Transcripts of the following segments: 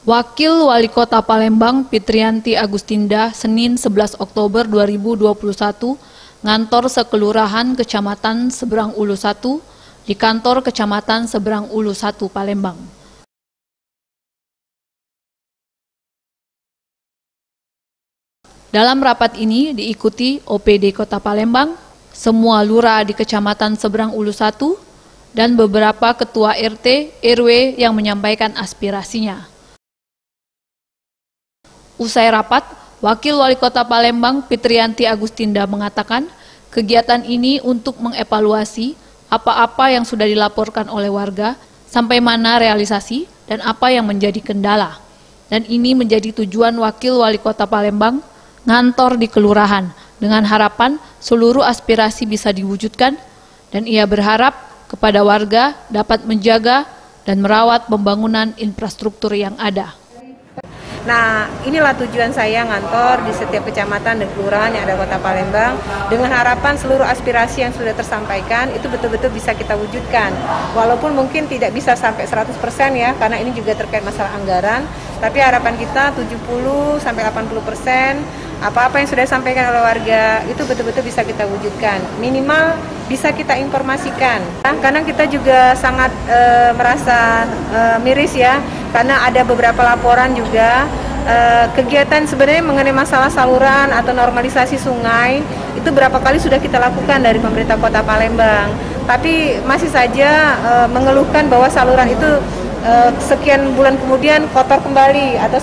Wakil Wali Kota Palembang Fitriyanti Agustinda Senin 11 Oktober 2021 ngantor sekelurahan Kecamatan Seberang Ulu 1 di kantor Kecamatan Seberang Ulu 1 Palembang. Dalam rapat ini diikuti OPD Kota Palembang, semua lurah di Kecamatan Seberang Ulu 1 dan beberapa ketua RT, RW yang menyampaikan aspirasinya. Usai rapat, Wakil Wali Kota Palembang Fitriyanti Agustinda mengatakan kegiatan ini untuk mengevaluasi apa-apa yang sudah dilaporkan oleh warga, sampai mana realisasi dan apa yang menjadi kendala. Dan ini menjadi tujuan Wakil Wali Kota Palembang ngantor di kelurahan dengan harapan seluruh aspirasi bisa diwujudkan, dan ia berharap kepada warga dapat menjaga dan merawat pembangunan infrastruktur yang ada. Nah, inilah tujuan saya ngantor di setiap kecamatan dan kelurahan yang ada Kota Palembang dengan harapan seluruh aspirasi yang sudah tersampaikan itu betul-betul bisa kita wujudkan. Walaupun mungkin tidak bisa sampai 100% ya, karena ini juga terkait masalah anggaran, tapi harapan kita 70-80% apa-apa yang sudah disampaikan oleh warga itu betul-betul bisa kita wujudkan. Minimal bisa kita informasikan. Karena kita juga sangat merasa miris ya, karena ada beberapa laporan juga kegiatan sebenarnya mengenai masalah saluran atau normalisasi sungai itu berapa kali sudah kita lakukan dari pemerintah Kota Palembang, tapi masih saja mengeluhkan bahwa saluran itu sekian bulan kemudian kotor kembali atau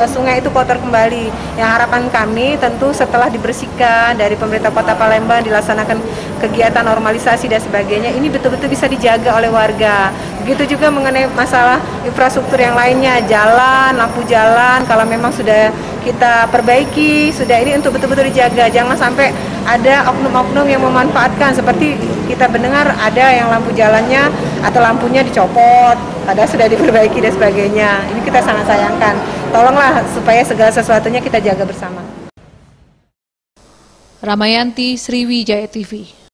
sungai itu kotor kembali. Yang harapan kami tentu setelah dibersihkan dari pemerintah Kota Palembang, dilaksanakan kegiatan normalisasi dan sebagainya, ini betul-betul bisa dijaga oleh warga. Begitu juga mengenai masalah infrastruktur yang lainnya, jalan, lampu jalan, kalau memang sudah kita perbaiki, sudah ini untuk betul-betul dijaga. Jangan sampai ada oknum-oknum yang memanfaatkan, seperti kita mendengar ada yang lampu jalannya atau lampunya dicopot, padahal sudah diperbaiki dan sebagainya. Ini kita sangat sayangkan. Tolonglah supaya segala sesuatunya kita jaga bersama. Ramayanti, Sriwijaya TV.